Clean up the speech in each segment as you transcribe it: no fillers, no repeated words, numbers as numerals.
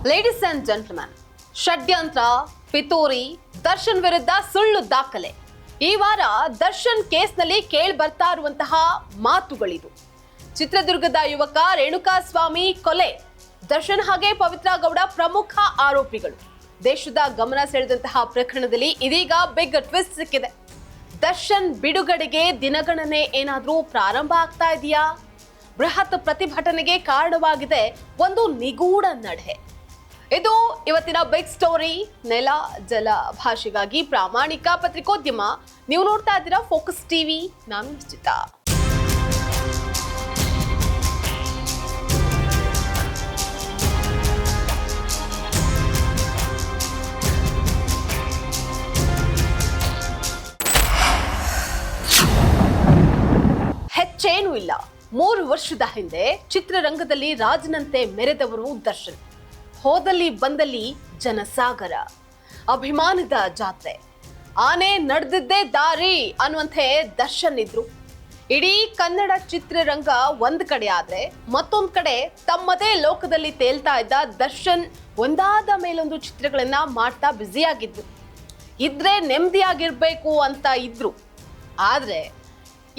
Ladies and gentleman, ಷಡ್ಯಂತ್ರ, ಪಿತೂರಿ, ದರ್ಶನ್ ವಿರುದ್ಧ ಸುಳ್ಳು ದಾಖಲೆ. ಈ ವಾರ ದರ್ಶನ್ ಕೇಸ್ನಲ್ಲಿ ಕೇಳಿ ಬರ್ತಾ ಇರುವಂತಹ ಮಾತುಗಳಿದು. ಚಿತ್ರದುರ್ಗದ ಯುವಕ ರೇಣುಕಾಸ್ವಾಮಿ ಕೊಲೆ, ದರ್ಶನ್ ಹಾಗೆ ಪವಿತ್ರ ಗೌಡ ಪ್ರಮುಖ ಆರೋಪಿಗಳು. ದೇಶದ ಗಮನ ಸೆಳೆದಂತಹ ಪ್ರಕರಣದಲ್ಲಿ ಇದೀಗ ಬಿಗ್ ಟ್ವಿಸ್ಟ್ ಸಿಕ್ಕಿದೆ. ದರ್ಶನ್ ಬಿಡುಗಡೆಗೆ ದಿನಗಣನೆ ಏನಾದ್ರೂ ಪ್ರಾರಂಭ ಆಗ್ತಾ ಇದೆಯಾ? ಬೃಹತ್ ಪ್ರತಿಭಟನೆಗೆ ಕಾರಣವಾಗಿದೆ ಒಂದು ನಿಗೂಢ ನಡೆ. ಇದು ಇವತ್ತಿನ ಬಿಗ್ ಸ್ಟೋರಿ. ನೆಲ ಜಲ ಭಾಷೆಗಾಗಿ ಪ್ರಾಮಾಣಿಕ ಪತ್ರಿಕೋದ್ಯಮ. ನೀವು ನೋಡ್ತಾ ಇದ್ದೀರಾ ಫೋಕಸ್ ಟಿವಿ. ನಾನು ನಿಶ್ಚಿತ. ಹೆಚ್ಚೇನೂ ಇಲ್ಲ. 3 ವರ್ಷದ ಹಿಂದೆ ಚಿತ್ರರಂಗದಲ್ಲಿ ರಾಜನಂತೆ ಮೆರೆದವರು ದರ್ಶನ್. ಹೋದಲ್ಲಿ ಬಂದಲ್ಲಿ ಜನಸಾಗರ, ಅಭಿಮಾನದ ಜಾತ್ರೆ, ಆನೆ ನಡೆದಿದ್ದೇ ದಾರಿ ಅನ್ನುವಂತೆ ದರ್ಶನ್ ಇದ್ರು. ಇಡೀ ಕನ್ನಡ ಚಿತ್ರರಂಗ ಒಂದ್ ಕಡೆ ಆದ್ರೆ ಮತ್ತೊಂದ್ ಕಡೆ ತಮ್ಮದೇ ಲೋಕದಲ್ಲಿ ತೇಲ್ತಾ ಇದ್ದ ದರ್ಶನ್ ಒಂದಾದ ಮೇಲೊಂದು ಚಿತ್ರಗಳನ್ನ ಮಾಡ್ತಾ ಬ್ಯುಸಿಯಾಗಿದ್ರು. ಇದ್ರೆ ನೆಮ್ಮದಿಯಾಗಿರ್ಬೇಕು ಅಂತ ಇದ್ರು. ಆದ್ರೆ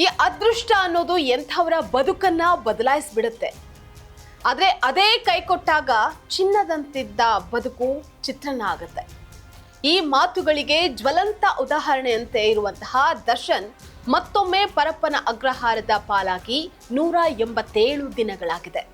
ಈ ಅದೃಷ್ಟ ಅನ್ನೋದು ಎಂಥವರ ಬದುಕನ್ನ ಬದಲಾಯಿಸ್ಬಿಡುತ್ತೆ. ಆದ್ರೆ ಅದೇ ಕೈ ಕೊಟ್ಟಾಗ ಚಿನ್ನದಂತಿದ್ದ ಬದುಕು ಚಿತ್ರಣ ಆಗುತ್ತೆ. ಈ ಮಾತುಗಳಿಗೆ ಜ್ವಲಂತ ಉದಾಹರಣೆಯಂತೆ ಇರುವಂತಹ ದರ್ಶನ್ ಮತ್ತೊಮ್ಮೆ ಪರಪ್ಪನ ಅಗ್ರಹಾರದ ಪಾಲಾಗಿ 187 ದಿನಗಳಾಗಿದೆ.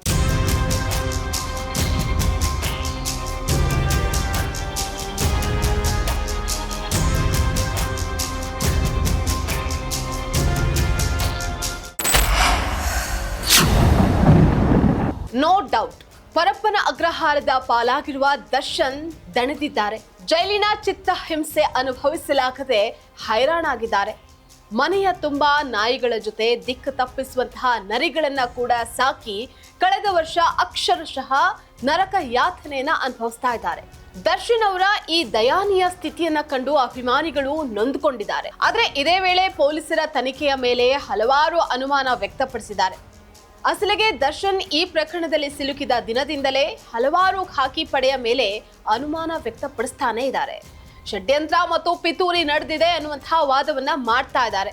ನೋ ಡೌಟ್, ಪರಪ್ಪನ ಅಗ್ರಹಾರದ ಪಾಲಾಗಿರುವ ದರ್ಶನ್ ದಣಿದಿದ್ದಾರೆ. ಜೈಲಿನ ಚಿತ್ತಹಿಂಸೆ ಅನುಭವಿಸಲಾಗದೆ ಹೈರಾಣಾಗಿದ್ದಾರೆ. ಮನೆಯ ತುಂಬಾ ನಾಯಿಗಳ ಜೊತೆ ದಿಕ್ಕು ತಪ್ಪಿಸುವಂತಹ ನರಿಗಳನ್ನ ಕೂಡ ಸಾಕಿ ಕಳೆದ ವರ್ಷ ಅಕ್ಷರಶಃ ನರಕ ಯಾತನೆಯನ್ನ ಅನುಭವಿಸ್ತಾ ಇದ್ದಾರೆ. ದರ್ಶನ್ ಅವರ ಈ ದಯಾನೀಯ ಸ್ಥಿತಿಯನ್ನ ಕಂಡು ಅಭಿಮಾನಿಗಳು ನೊಂದುಕೊಂಡಿದ್ದಾರೆ. ಆದ್ರೆ ಇದೇ ವೇಳೆ ಪೊಲೀಸರ ತನಿಖೆಯ ಮೇಲೆ ಹಲವಾರು ಅನುಮಾನ ವ್ಯಕ್ತಪಡಿಸಿದ್ದಾರೆ. ಅಸಲಿಗೆ ದರ್ಶನ್ ಈ ಪ್ರಕರಣದಲ್ಲಿ ಸಿಲುಕಿದ ದಿನದಿಂದಲೇ ಹಲವಾರು ಖಾಕಿ ಪಡೆಯ ಮೇಲೆ ಅನುಮಾನ ವ್ಯಕ್ತಪಡಿಸ್ತಾನೆ ಇದ್ದಾರೆ. ಷಡ್ಯಂತ್ರ ಮತ್ತು ಪಿತೂರಿ ನಡೆದಿದೆ ಅನ್ನುವಂತಹ ವಾದವನ್ನ ಮಾಡ್ತಾ ಇದ್ದಾರೆ.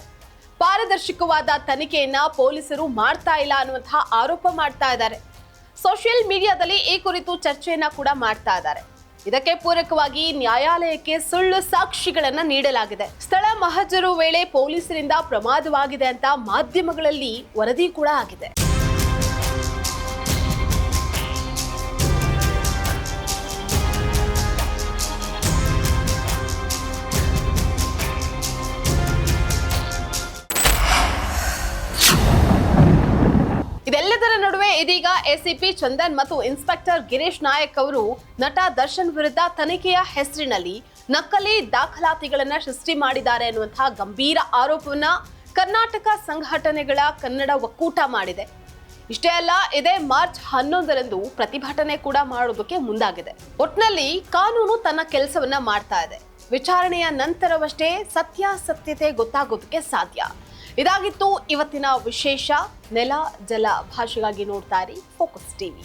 ಪಾರದರ್ಶಕವಾದ ತನಿಖೆಯನ್ನ ಪೊಲೀಸರು ಮಾಡ್ತಾ ಇಲ್ಲ ಅನ್ನುವಂತಹ ಆರೋಪ ಮಾಡ್ತಾ ಇದ್ದಾರೆ. ಸೋಷಿಯಲ್ ಮೀಡಿಯಾದಲ್ಲಿ ಈ ಕುರಿತು ಚರ್ಚೆಯನ್ನ ಕೂಡ ಮಾಡ್ತಾ ಇದ್ದಾರೆ. ಇದಕ್ಕೆ ಪೂರಕವಾಗಿ ನ್ಯಾಯಾಲಯಕ್ಕೆ ಸುಳ್ಳು ಸಾಕ್ಷಿಗಳನ್ನ ನೀಡಲಾಗಿದೆ. ಸ್ಥಳ ಮಹಜರು ವೇಳೆ ಪೊಲೀಸರಿಂದ ಪ್ರಮಾದವಾಗಿದೆ ಅಂತ ಮಾಧ್ಯಮಗಳಲ್ಲಿ ವರದಿ ಕೂಡ ಆಗಿದೆ. ಇದೆಲ್ಲದರ ನಡುವೆ ಇದೀಗ ಎಸಿಪಿ ಚಂದನ್ ಮತ್ತು ಇನ್ಸ್ಪೆಕ್ಟರ್ ಗಿರೀಶ್ ನಾಯಕ್ ಅವರು ನಟ ದರ್ಶನ್ ವಿರುದ್ಧ ತನಿಖೆಯ ಹೆಸರಿನಲ್ಲಿ ನಕಲಿ ದಾಖಲಾತಿಗಳನ್ನ ಸೃಷ್ಟಿ ಮಾಡಿದ್ದಾರೆ ಅನ್ನುವಂತಹ ಗಂಭೀರ ಆರೋಪವನ್ನ ಕರ್ನಾಟಕ ಸಂಘಟನೆಗಳ ಕನ್ನಡ ಒಕ್ಕೂಟ ಮಾಡಿದೆ. ಇಷ್ಟೇ ಅಲ್ಲ, ಇದೇ ಮಾರ್ಚ್ 11ರಂದು ಪ್ರತಿಭಟನೆ ಕೂಡ ಮಾಡೋದಕ್ಕೆ ಮುಂದಾಗಿದೆ. ಒಟ್ನಲ್ಲಿ ಕಾನೂನು ತನ್ನ ಕೆಲಸವನ್ನ ಮಾಡ್ತಾ ಇದೆ. ವಿಚಾರಣೆಯ ನಂತರವಷ್ಟೇ ಸತ್ಯಾಸತ್ಯತೆ ಗೊತ್ತಾಗೋದಕ್ಕೆ ಸಾಧ್ಯ. ಇದಾಗಿತ್ತು ಇವತ್ತಿನ ವಿಶೇಷ. ನೆಲ ಜಲ ಭಾಷೆಗಾಗಿ ನೋಡ್ತಾ ಇರಿ ಫೋಕಸ್ ಟಿವಿ.